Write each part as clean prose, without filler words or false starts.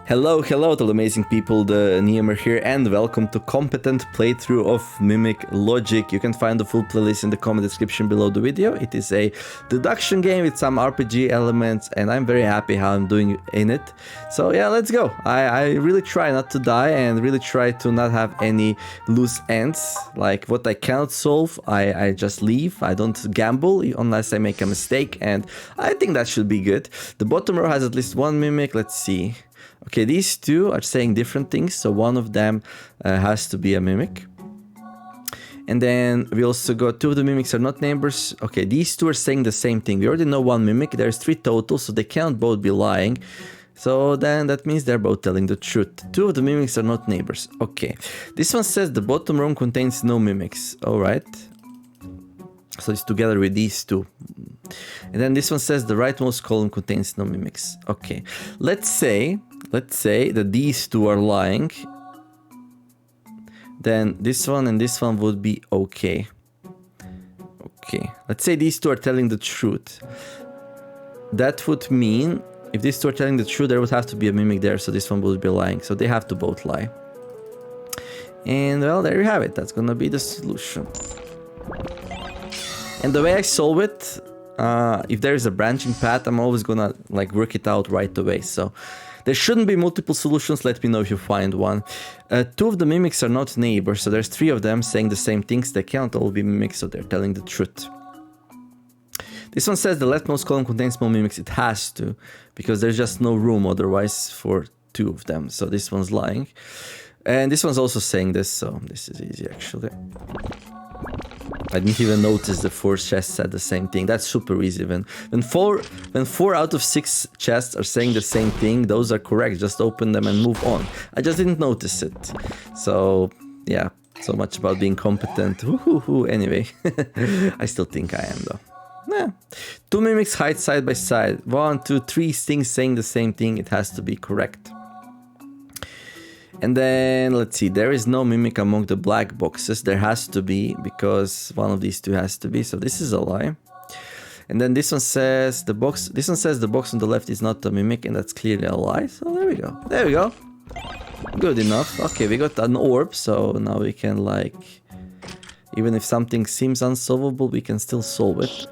Hello to the amazing people, TheNeomare here, and welcome to competent playthrough of Mimic Logic. You can find the full playlist in the comment description below the video. It is a deduction game with some RPG elements, and I'm very happy how I'm doing in it. So yeah, let's go. I really try not to die and really try to not have any loose ends. Like what I cannot solve, I just leave. I don't gamble unless I make a mistake, and I think that should be good. The bottom row has at least one Mimic. Let's see. Okay, these two are saying different things, so one of them has to be a mimic. And then we also got two of the mimics are not neighbors. Okay, these two are saying the same thing. We already know one mimic. There's three total, so they can't both be lying. So then that means they're both telling the truth. Two of the mimics are not neighbors. Okay, this one says the bottom room contains no mimics. All right. So it's together with these two. And then this one says the rightmost column contains no mimics. Okay, let's say that these two are lying. Then this one and this one would be okay. Okay, let's say these two are telling the truth. That would mean if these two are telling the truth, there would have to be a mimic there, so this one would be lying. So they have to both lie. And well, there you have it. That's gonna be the solution. And the way I solve it, if there is a branching path, I'm always gonna like work it out right away. So there shouldn't be multiple solutions. Let me know if you find one. Two of the mimics are not neighbors, so there's three of them saying the same things. They can't all be mimics, so they're telling the truth. This one says the leftmost column contains no mimics. It has to, because there's just no room otherwise for two of them. So this one's lying. And this one's also saying this, so this is easy actually. I didn't even notice the four chests said the same thing. That's super easy. When four out of 6 chests are saying the same thing, those are correct. Just open them and move on. I just didn't notice it. So yeah, so much about being competent. Anyway, I still think I am though. Yeah. Two mimics hide side by side. 1, 2, 3 things saying the same thing. It has to be correct. And then, let's see, there is no mimic among the black boxes. There has to be, because one of these two has to be. So this is a lie. And then this one says the box on the left is not a mimic, and that's clearly a lie. So there we go. There we go. Good enough. Okay, we got an orb, so now we can like, even if something seems unsolvable, we can still solve it.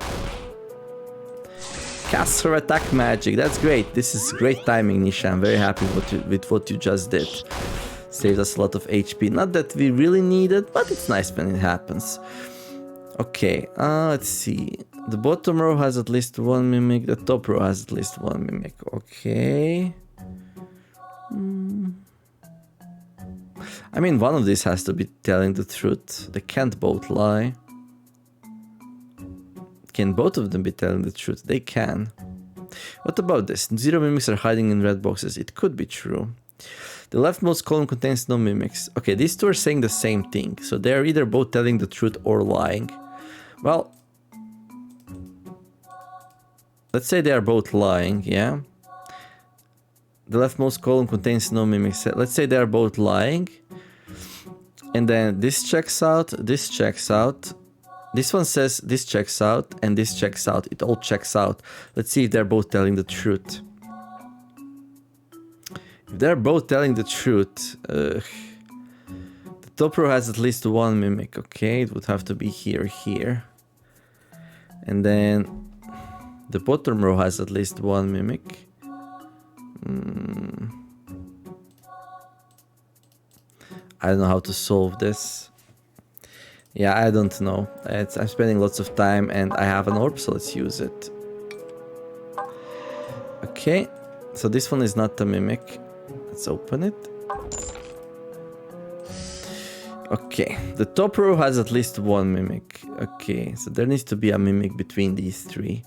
Cast her attack magic. That's great. This is great timing, Nisha. I'm very happy with what you just did. Saved us a lot of HP. Not that we really need it, but it's nice when it happens. Okay, let's see. The bottom row has at least one mimic. The top row has at least one mimic. Okay. I mean, one of these has to be telling the truth. They can't both lie. Can both of them be telling the truth? They can. What about this? 0 mimics are hiding in red boxes. It could be true. The leftmost column contains no mimics. Okay, these two are saying the same thing. So they're either both telling the truth or lying. Well, let's say they are both lying, yeah? The leftmost column contains no mimics. Let's say they are both lying. And then this checks out, this checks out. This one says this checks out, and this checks out. It all checks out. Let's see if they're both telling the truth. If they're both telling the truth, the top row has at least one mimic. Okay, it would have to be here. And then the bottom row has at least one mimic. I don't know how to solve this. Yeah, I don't know. I'm spending lots of time and I have an orb, so let's use it. Okay, so this one is not a mimic. Let's open it. Okay, the top row has at least one mimic. Okay, so there needs to be a mimic between these three.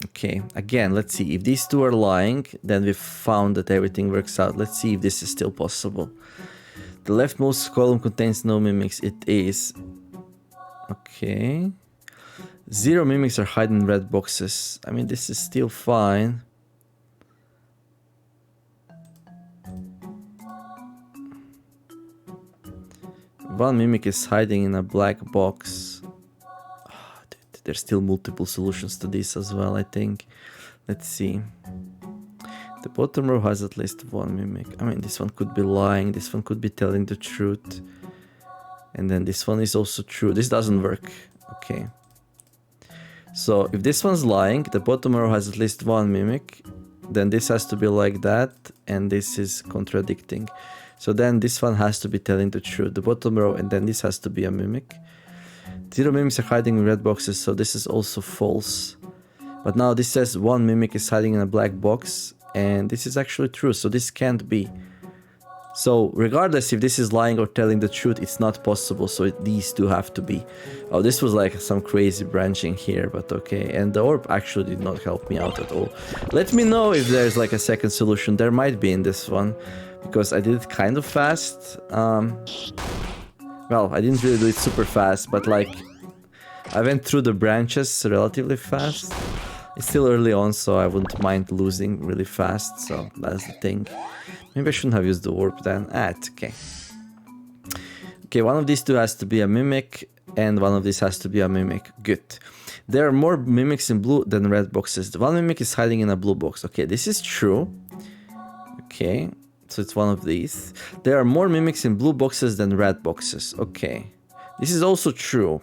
Okay, again, let's see. If these two are lying, then we've found that everything works out. Let's see if this is still possible. The leftmost column contains no mimics. It is. Okay. 0 mimics are hiding in red boxes. I mean, this is still fine. One mimic is hiding in a black box. Oh, dude, there's still multiple solutions to this as well, I think. Let's see. The bottom row has at least one mimic. I mean, this one could be lying, this one could be telling the truth. And then this one is also true. This doesn't work. Okay. So if this one's lying, the bottom row has at least one mimic. Then this has to be like that, and this is contradicting. So then this one has to be telling the truth, the bottom row, and then this has to be a mimic. 0 mimics are hiding in red boxes, so this is also false. But now this says 1 mimic is hiding in a black box, and this is actually true, so this can't be. So regardless if this is lying or telling the truth, it's not possible, so these two have to be. Oh, this was like some crazy branching here, but okay. And the orb actually did not help me out at all. Let me know if there's like a second solution. There might be in this one, because I did it kind of fast. Well, I didn't really do it super fast, but like I went through the branches relatively fast. It's still early on, so I wouldn't mind losing really fast, so that's the thing. Maybe I shouldn't have used the warp then. It's okay. Okay, one of these two has to be a mimic, and one of these has to be a mimic. Good. There are more mimics in blue than red boxes. The one mimic is hiding in a blue box. Okay, this is true. Okay, so it's one of these. There are more mimics in blue boxes than red boxes. Okay, this is also true.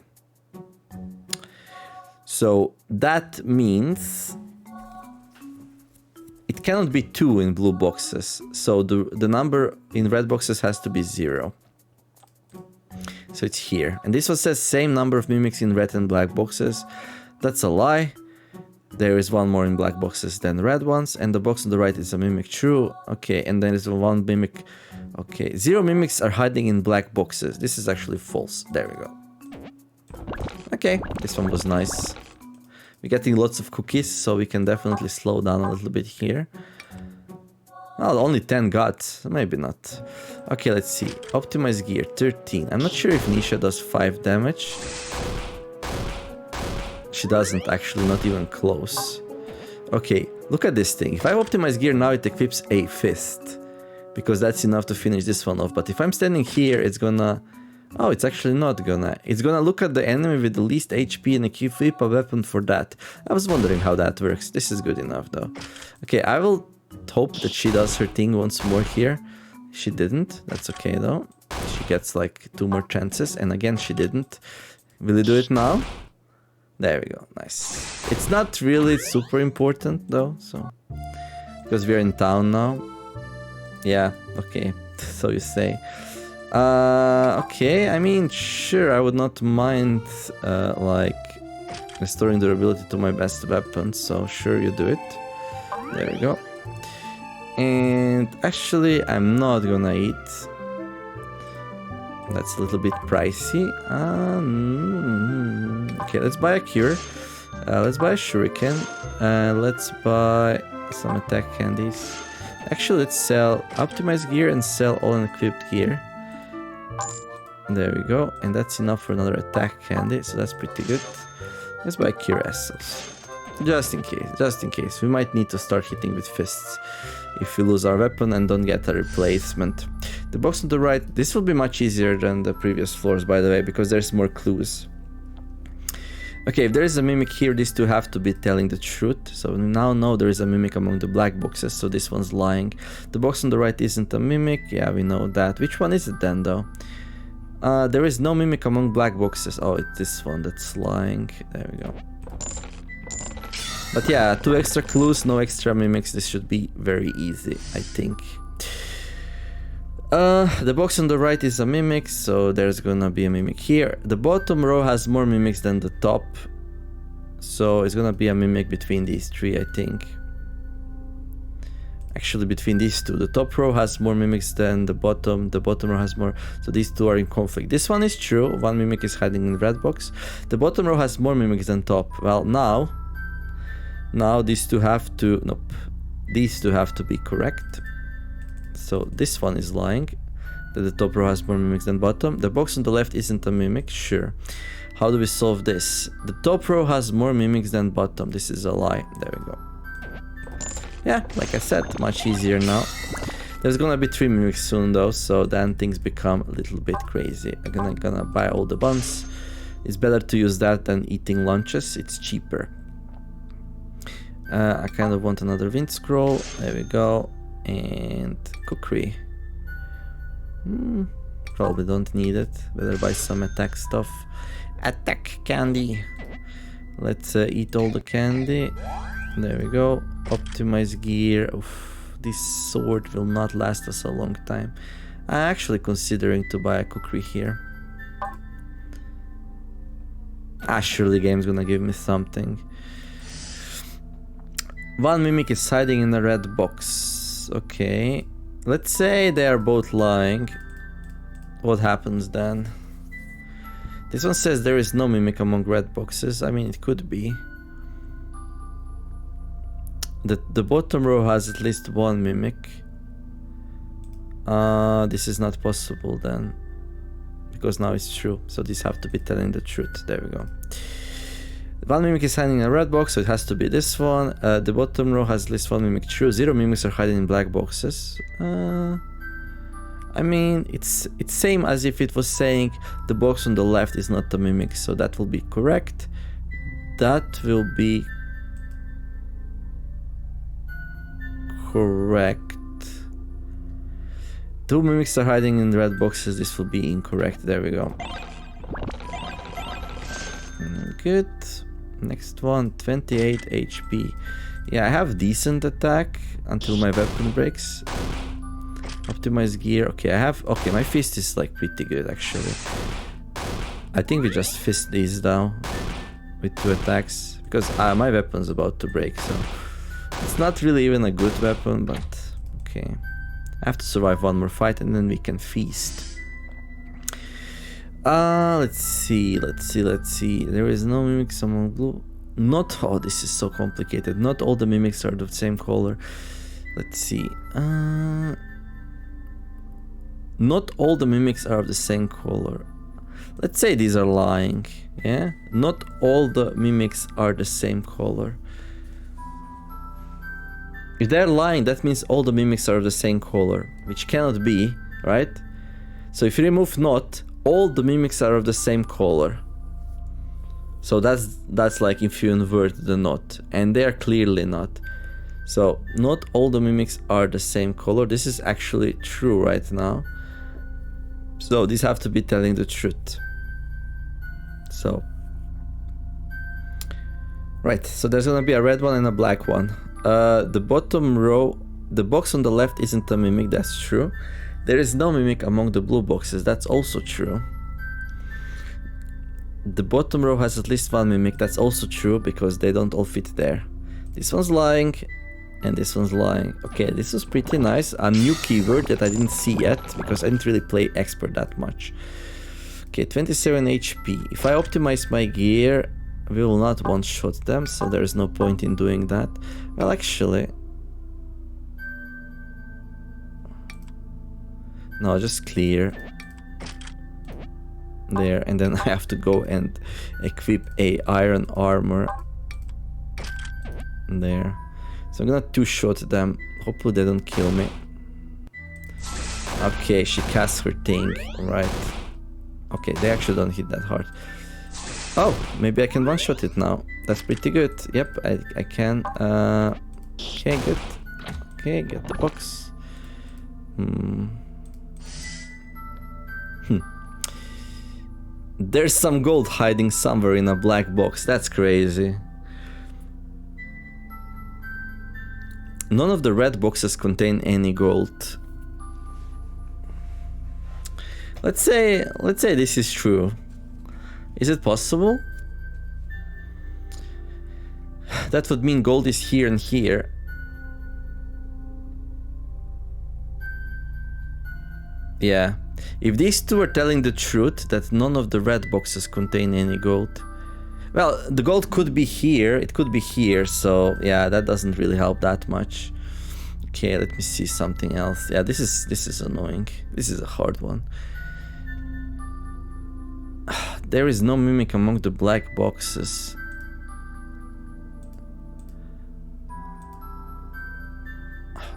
So that means it cannot be 2 in blue boxes. So the number in red boxes has to be 0. So it's here. And this one says same number of mimics in red and black boxes. That's a lie. There is one more in black boxes than red ones. And the box on the right is a mimic, true. Okay, and then there's one mimic. Okay, 0 mimics are hiding in black boxes. This is actually false. There we go. Okay, this one was nice. We're getting lots of cookies, so we can definitely slow down a little bit here. Well, only 10 got, maybe not. Okay, let's see. Optimize gear, 13. I'm not sure if Nisha does 5 damage. She doesn't actually, not even close. Okay, look at this thing. If I optimize gear now, it equips a fist, because that's enough to finish this one off. But if I'm standing here, it's gonna... Oh, it's actually not gonna. It's gonna look at the enemy with the least HP and equip a weapon for that. I was wondering how that works. This is good enough though. Okay, I will hope that she does her thing once more here. She didn't. That's okay though. She gets like 2 more chances, and again she didn't. Will you do it now? There we go. Nice. It's not really super important though, so because we're in town now. Yeah, okay. So you say. Okay, I mean, sure, I would not mind, like, restoring durability to my best weapon, so sure, you do it. There we go. And actually, I'm not gonna eat. That's a little bit pricey. Okay, let's buy a cure. Let's buy a shuriken. Let's buy some attack candies. Actually, let's sell optimized gear and sell all unequipped gear. There we go, and that's enough for another attack candy, so that's pretty good. Let's buy cure essence. Just in case. We might need to start hitting with fists if we lose our weapon and don't get a replacement. The box on the right, this will be much easier than the previous floors, by the way, because there's more clues. Okay, if there is a mimic here, these two have to be telling the truth. So we now know there is a mimic among the black boxes, so this one's lying. The box on the right isn't a mimic. Yeah, we know that. Which one is it then, though? There is no mimic among black boxes. Oh, it's this one that's lying. There we go. But yeah, 2 extra clues, no extra mimics. This should be very easy, I think. The box on the right is a mimic, so there's gonna be a mimic here. The bottom row has more mimics than the top, so it's gonna be a mimic between these 3, I think. Actually, between these 2. The top row has more mimics than the bottom row has more, so these 2 are in conflict. This one is true, 1 mimic is hiding in the red box. The bottom row has more mimics than top. Well, now these 2 have to, nope, these 2 have to be correct. So this one is lying, that the top row has more mimics than bottom. The box on the left isn't a mimic, sure. How do we solve this? The top row has more mimics than bottom. This is a lie. There we go. Yeah, like I said, much easier now. There's gonna be 3 mimics soon though, so then things become a little bit crazy. I'm gonna buy all the buns. It's better to use that than eating lunches, it's cheaper. I kind of want another wind scroll. There we go. And cookery. Probably don't need it. Better buy some attack stuff. Attack candy. Let's eat all the candy. There we go. Optimize gear. Oof, this sword will not last us a long time. I'm actually considering to buy a cookery here. Surely game's gonna give me something. One mimic is hiding in a red box. Okay. Let's say they are both lying. What happens then? This one says there is no mimic among red boxes. I mean, it could be. The bottom row has at least one mimic. This is not possible then. Because now it's true. So these have to be telling the truth. There we go. One mimic is hiding in a red box, so it has to be this one. The bottom row has at least one mimic. True. 0 mimics are hiding in black boxes. I mean, it's same as if it was saying the box on the left is not a mimic, so that will be correct. That will be correct. 2 mimics are hiding in red boxes. This will be incorrect. There we go. Good. Next one, 28 HP. Yeah, I have decent attack until my weapon breaks. Optimize gear. Okay, I have... Okay, my fist is like pretty good actually. I think we just fist these down with 2 attacks. Because my weapon's about to break, so... It's not really even a good weapon, but... Okay. I have to survive one more fight and then we can feast. Let's see. There is no mimics among blue. Not... Oh, this is so complicated. Not all the mimics are the same color. Let's see. Not all the mimics are of the same color. Let's say these are lying. Yeah? Not all the mimics are the same color. If they're lying, that means all the mimics are of the same color, which cannot be, right? So if you remove not, all the mimics are of the same color. So that's like if you invert the not, and they are clearly not. So not all the mimics are the same color. This is actually true right now. So these have to be telling the truth. So right, so there's gonna be a red one and a black one. The bottom row, the box on the left isn't a mimic, that's true. There is no mimic among the blue boxes, that's also true. The bottom row has at least one mimic, that's also true because they don't all fit there. This one's lying and this one's lying. Okay, this is pretty nice. A new keyword that I didn't see yet because I didn't really play expert that much. Okay, 27 HP. If I optimize my gear, we will not one-shot them, so there is no point in doing that. Well, actually... No, just clear. There, and then I have to go and equip a iron armor. There. So I'm gonna two-shot them. Hopefully they don't kill me. Okay, she casts her thing, right. Okay, they actually don't hit that hard. Oh, maybe I can one-shot it now. That's pretty good. Yep, I can. Okay, good. Okay, get the box. There's some gold hiding somewhere in a black box. That's crazy. None of the red boxes contain any gold. Let's say this is true. Is it possible? That would mean gold is here and here. Yeah. If these two are telling the truth that none of the red boxes contain any gold. Well, the gold could be here, it could be here, so yeah, that doesn't really help that much. Okay, let me see something else. Yeah, this is annoying. This is a hard one. There is no mimic among the black boxes.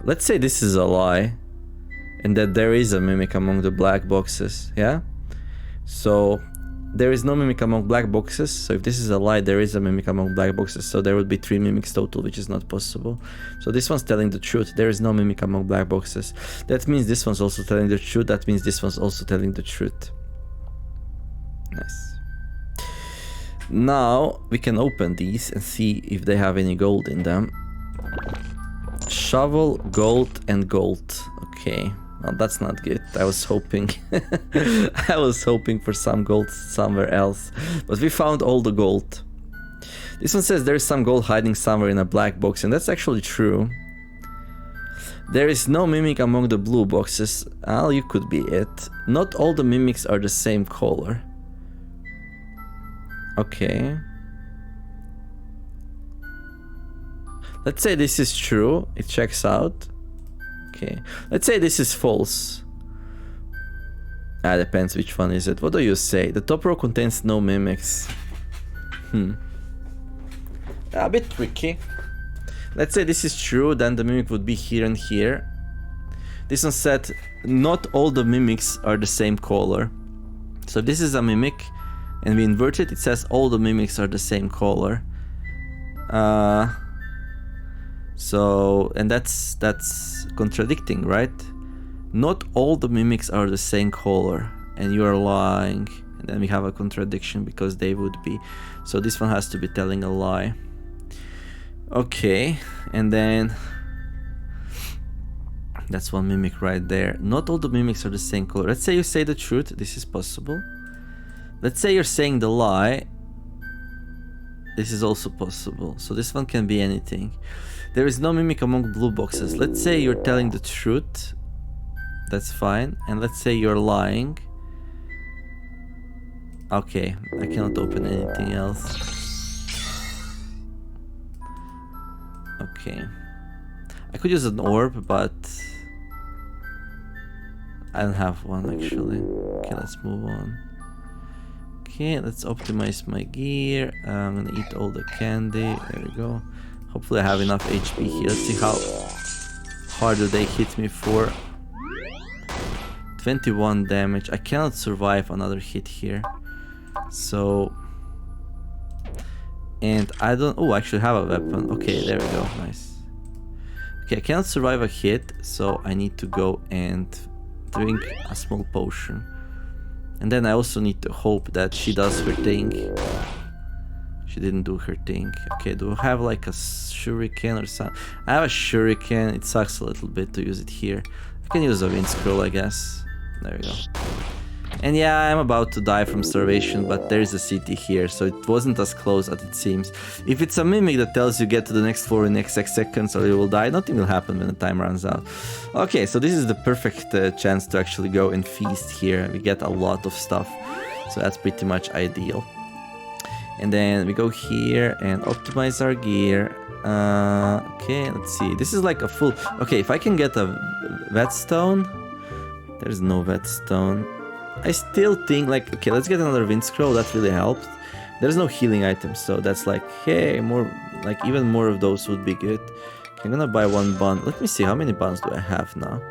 Let's say this is a lie. And that there is a mimic among the black boxes, yeah? So, there is no mimic among black boxes. So if this is a lie, there is a mimic among black boxes. So there would be 3 mimics total, which is not possible. So this one's telling the truth. There is no mimic among black boxes. That means this one's also telling the truth. That means this one's also telling the truth. Nice. Now we can open these and see if they have any gold in them. Shovel, gold, and gold. Okay. Well, that's not good. I was hoping I was hoping for some gold somewhere else, but we found all the gold. This one says there is some gold hiding somewhere in a black box, and that's actually true. There is no mimic among the blue boxes. Well, you could be it. Not all the mimics are the same color. Okay. Let's say this is true. It checks out. Okay, let's say this is false. Depends which one is it. What do you say? The top row contains no mimics. A bit tricky. Let's say this is true, then the mimic would be here and here. This one said not all the mimics are the same color. So if this is a mimic and we invert it, it says all the mimics are the same color. So, and that's contradicting, right? Not all the mimics are the same color, and you are lying. And then we have a contradiction because they would be. So this one has to be telling a lie. Okay, and then that's one mimic right there. Not all the mimics are the same color. Let's say you say the truth. This is possible. Let's say you're saying the lie. This is also possible. So this one can be anything. There is no mimic among blue boxes. Let's say you're telling the truth. That's fine. And let's say you're lying. Okay, I cannot open anything else. Okay. I could use an orb, but I don't have one actually. Okay, let's move on. Okay, let's optimize my gear. I'm gonna eat all the candy. There we go. Hopefully I have enough HP here. Let's see how hard do they hit me for. 21 damage. I cannot survive another hit here. So... And I don't... Oh, I actually have a weapon. Okay, there we go. Nice. Okay, I cannot survive a hit, so I need to go and drink a small potion. And then I also need to hope that she does her thing. She didn't do her thing. Okay, do I have like a shuriken or something? I have a shuriken. It sucks a little bit to use it here. I can use a wind scroll, I guess. There we go. And yeah, I'm about to die from starvation, but there is a city here, so it wasn't as close as it seems. If it's a mimic that tells you get to the next floor in the next 6 seconds or you will die, nothing will happen when the time runs out. Okay, so this is the perfect chance to actually go and feast here. We get a lot of stuff, so that's pretty much ideal. And then we go here and optimize our gear. Okay, let's see. This is like a full... Okay, if I can get a whetstone... There's no whetstone. I still think like, okay, let's get another wind scroll. That really helped. There's no healing items, so that's like, hey, more, like even more of those would be good. Okay, I'm gonna buy 1 bond. Let me see, how many bonds do I have now?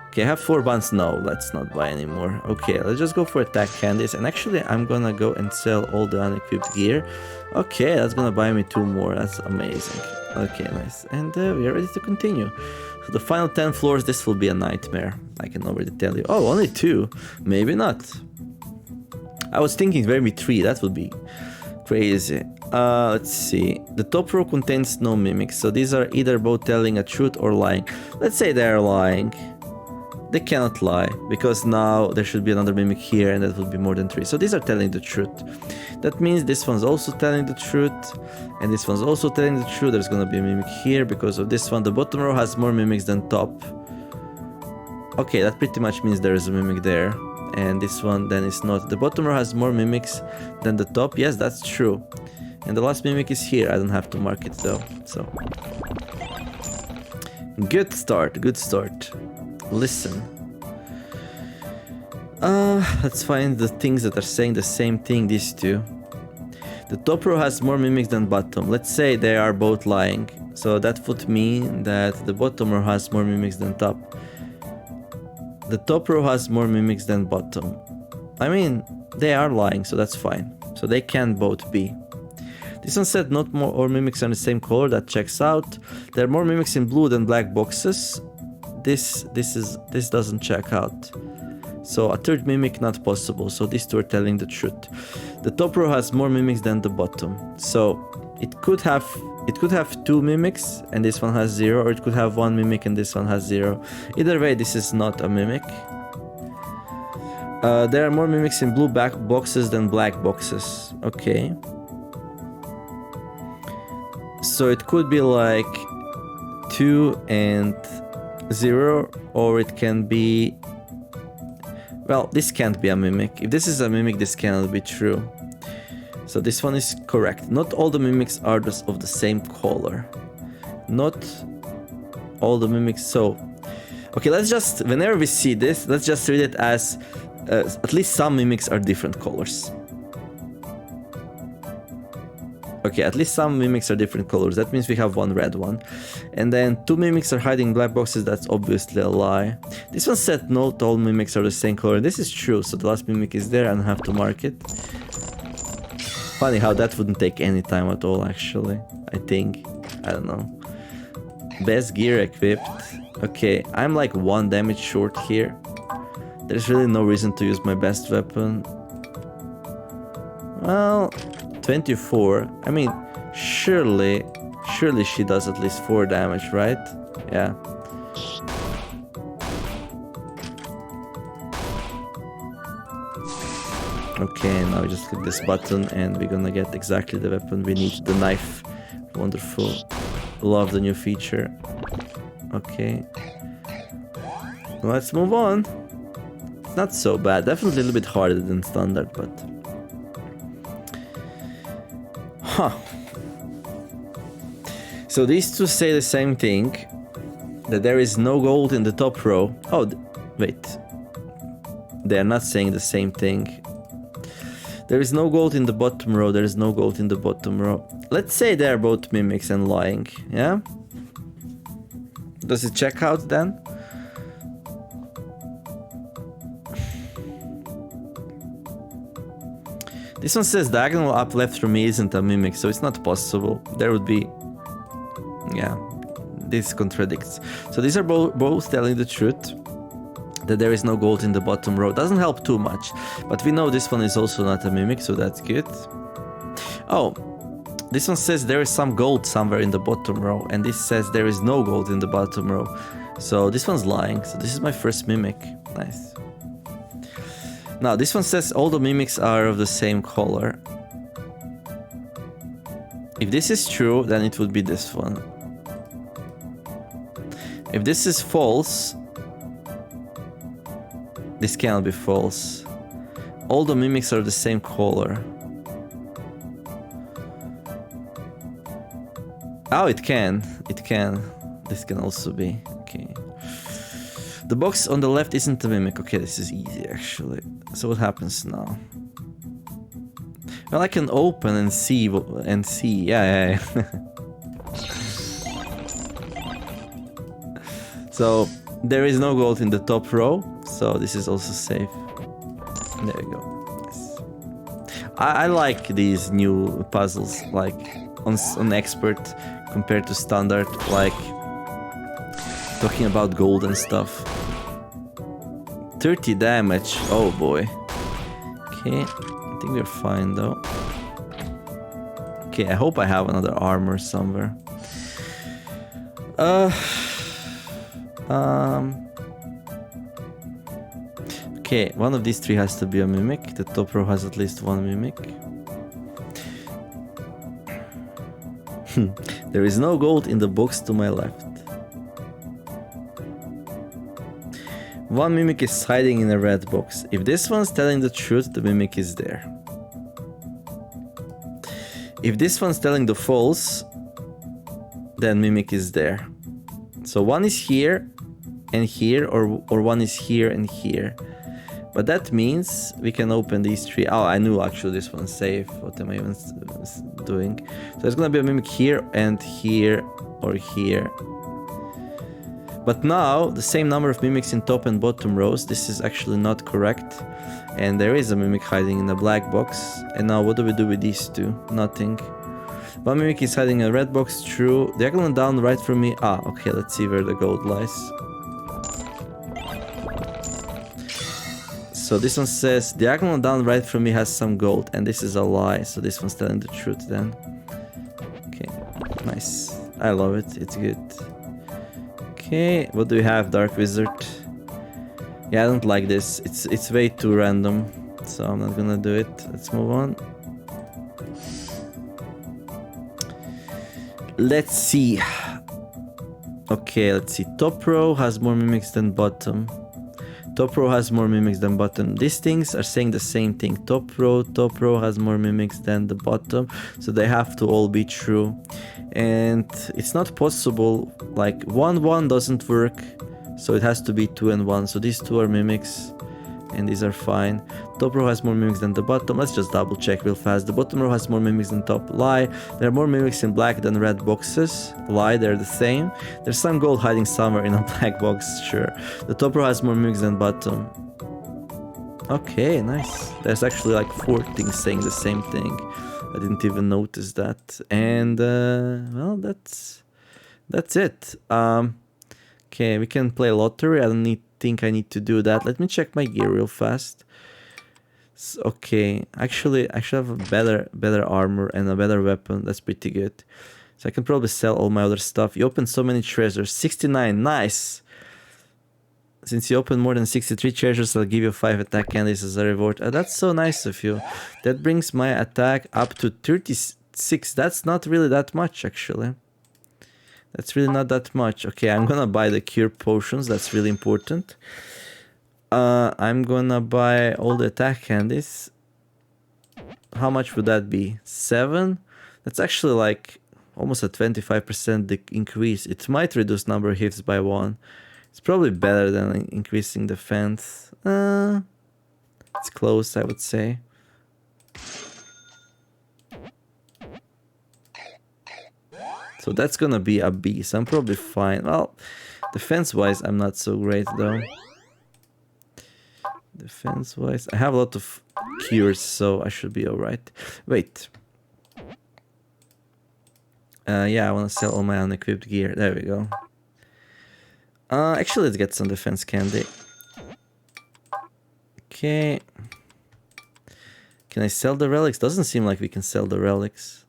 Okay, I have 4 bonds. No, let's not buy anymore. Okay, let's just go for attack candies. And actually, I'm gonna go and sell all the unequipped gear. Okay, that's gonna buy me 2 more. That's amazing. Okay, nice. And we are ready to continue. So the final 10 floors, this will be a nightmare. I can already tell you. Oh, only 2. Maybe not. I was thinking maybe 3. That would be crazy. Let's see. The top row contains no mimics. So these are either both telling a truth or lying. Let's say they are lying. They cannot lie, because now there should be another mimic here, and that would be more than 3. So these are telling the truth. That means this one's also telling the truth, and this one's also telling the truth. There's gonna be a mimic here because of this one. The bottom row has more mimics than top. Okay, that pretty much means there is a mimic there, and this one then is not. The bottom row has more mimics than the top. Yes, that's true. And the last mimic is here. I don't have to mark it though. So good start. Good start. Listen. Let's find the things that are saying the same thing, these two. The top row has more mimics than bottom. Let's say they are both lying. So that would mean that the bottom row has more mimics than top. The top row has more mimics than bottom. I mean, They are lying, so that's fine. So they can both be. This one said not more or mimics are in the same color. That checks out. There are more mimics in blue than black boxes. This doesn't check out. So a third mimic not possible. So these two are telling the truth. The top row has more mimics than the bottom. So it could have two mimics and this one has 0, or it could have one mimic and this one has 0. Either way, this is not a mimic. There are more mimics in blue back boxes than black boxes. Okay. So it could be like 2 and 0, or it can be... Well, this can't be a mimic. If this is a mimic, this cannot be true. So this one is correct. Not all the mimics are just of the same color. Not all the mimics. So, okay, let's just, whenever we see this, let's just read it as at least some mimics are different colors. Okay, at least some mimics are different colors. That means we have one red one. And then 2 mimics are hiding black boxes. That's obviously a lie. This one said not all mimics are the same color. This is true. So the last mimic is there and I have to mark it. Funny how that wouldn't take any time at all, actually. I think. I don't know. Best gear equipped. Okay, I'm like 1 damage short here. There's really no reason to use my best weapon. Well... 24. I mean, surely she does at least 4 damage, right? Yeah. Okay, now we just click this button and we're gonna get exactly the weapon we need. The knife. Wonderful. Love the new feature. Okay. Let's move on. It's not so bad. Definitely a little bit harder than standard, but... Huh. So these two say the same thing, that there is no gold in the top row. Oh, wait. They are not saying the same thing. There is no gold in the bottom row, there is no gold in the bottom row. Let's say they are both mimics and lying, yeah? Does it check out then? This one says diagonal up left from me isn't a mimic, so it's not possible. There would be... Yeah, this contradicts. So these are both telling the truth, that there is no gold in the bottom row. Doesn't help too much, but we know this one is also not a mimic, so that's good. Oh, this one says there is some gold somewhere in the bottom row, and this says there is no gold in the bottom row. So this one's lying, so this is my first mimic. Nice. Now, this one says all the mimics are of the same color. If this is true, then it would be this one. If this is false, this cannot be false. All the mimics are the same color. Oh, it can. It can. This can also be. Okay. The box on the left isn't a mimic. Okay, this is easy actually. So what happens now? Well, I can open and see. Yeah. So there is no gold in the top row. So this is also safe. There we go. Yes. I like these new puzzles, like on expert compared to standard, like talking about gold and stuff. 30 damage. Oh boy. Okay, I think we're fine though. Okay, I hope I have another armor somewhere. Okay, one of these 3 has to be a mimic. The top row has at least 1 mimic. There is no gold in the box to my left. 1 mimic is hiding in a red box. If this one's telling the truth, the mimic is there. If this one's telling the false, then mimic is there. So 1 is here and here, or 1 is here and here. But that means we can open these 3. Oh, I knew actually this one's safe. What am I even doing? So there's gonna be a mimic here and here or here. But now, the same number of mimics in top and bottom rows. This is actually not correct. And there is a mimic hiding in the black box. And now what do we do with these two? Nothing. One mimic is hiding in a red box, true. Diagonal down right from me. Ah, okay, let's see where the gold lies. So this one says, diagonal down right from me has some gold. And this is a lie, so this one's telling the truth then. Okay, nice. I love it, it's good. Okay, what do we have, Dark Wizard? Yeah, I don't like this. It's way too random, so I'm not gonna do it. Let's move on. Let's see. Okay, let's see. Top row has more mimics than bottom. Top row has more mimics than bottom. These things are saying the same thing. Top row has more mimics than the bottom, so they have to all be true. And it's not possible, like 1-1 doesn't work, so it has to be 2 and 1. So these two are mimics, and these are fine. Top row has more mimics than the bottom. Let's just double check real fast. The bottom row has more mimics than top. Lie. There are more mimics in black than red boxes. Lie, they're the same. There's some gold hiding somewhere in a black box, sure. The top row has more mimics than bottom. Okay, nice. There's actually like 4 things saying the same thing. I didn't even notice that. And well, that's it. Okay, we can play lottery. I don't think I need to do that. Let me check my gear real fast. So, okay, actually I should have a better armor and a better weapon. That's pretty good. So I can probably sell all my other stuff. You opened so many treasures. 69, nice. Since you opened more than 63 treasures, I'll give you 5 attack candies as a reward. That's so nice of you. That brings my attack up to 36. That's not really that much, actually. That's really not that much. Okay, I'm gonna buy the cure potions. That's really important. I'm gonna buy all the attack candies. How much would that be? 7? That's actually like almost a 25% increase. It might reduce number of hits by 1. It's probably better than increasing defense. It's close, I would say. So that's gonna be a B, so I'm probably fine. Well, defense-wise, I'm not so great though. Defense-wise, I have a lot of cures, so I should be alright. Wait. Yeah, I wanna sell all my unequipped gear. There we go. Actually, let's get some defense candy. Okay. Can I sell the relics? Doesn't seem like we can sell the relics.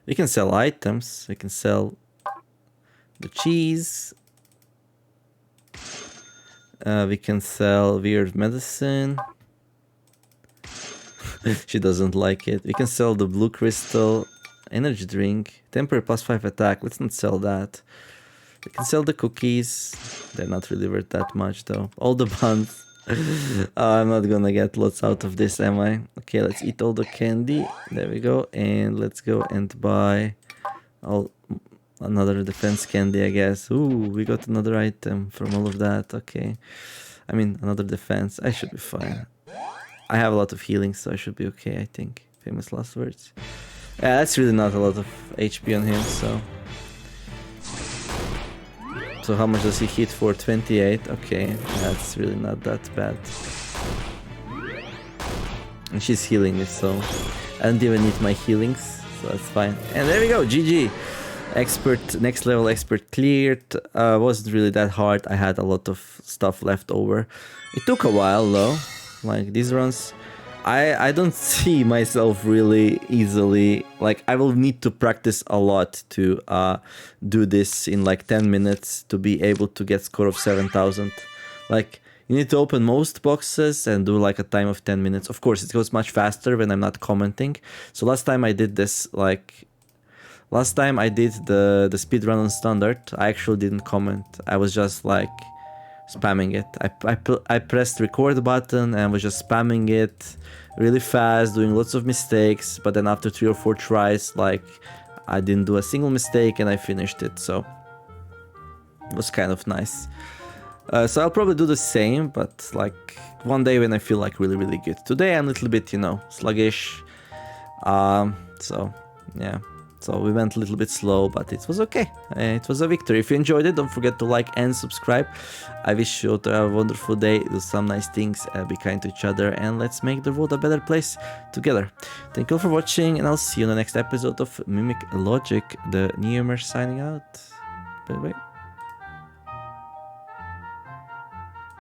We can sell items. We can sell the cheese. We can sell weird medicine. She doesn't like it. We can sell the blue crystal energy drink. Temporary +5 attack. Let's not sell that. We can sell the cookies. They're not really worth that much though. All the buns. I'm not gonna get lots out of this, am I? Okay, let's eat all the candy. There we go. And let's go and buy another defense candy, I guess. Ooh, we got another item from all of that. Okay. I mean, another defense. I should be fine. I have a lot of healing, so I should be okay, I think. Famous last words. Yeah, that's really not a lot of HP on him, so... So how much does he hit for? 28? Okay, that's really not that bad. And she's healing me, so I don't even need my healings, so that's fine. And there we go, GG! Expert, next level expert cleared. Wasn't really that hard. I had a lot of stuff left over. It took a while though, like these runs. I don't see myself really easily, like I will need to practice a lot to do this in like 10 minutes to be able to get score of 7,000. Like you need to open most boxes and do like a time of 10 minutes. Of course it goes much faster when I'm not commenting. So last time I did this, like last time I did the speedrun on standard, I actually didn't comment. I was just like spamming it. I pressed record button and was just spamming it really fast, doing lots of mistakes, but then after 3 or 4 tries, like I didn't do a single mistake and I finished it, so it was kind of nice. So I'll probably do the same, but like one day when I feel like really good. Today I'm a little bit, you know, sluggish, so yeah. So we went a little bit slow, but it was okay. It was a victory. If you enjoyed it, don't forget to like and subscribe. I wish you to have a wonderful day, do some nice things, be kind to each other, and let's make the world a better place together. Thank you all for watching, and I'll see you in the next episode of Mimic Logic. TheNeomare signing out. Bye bye.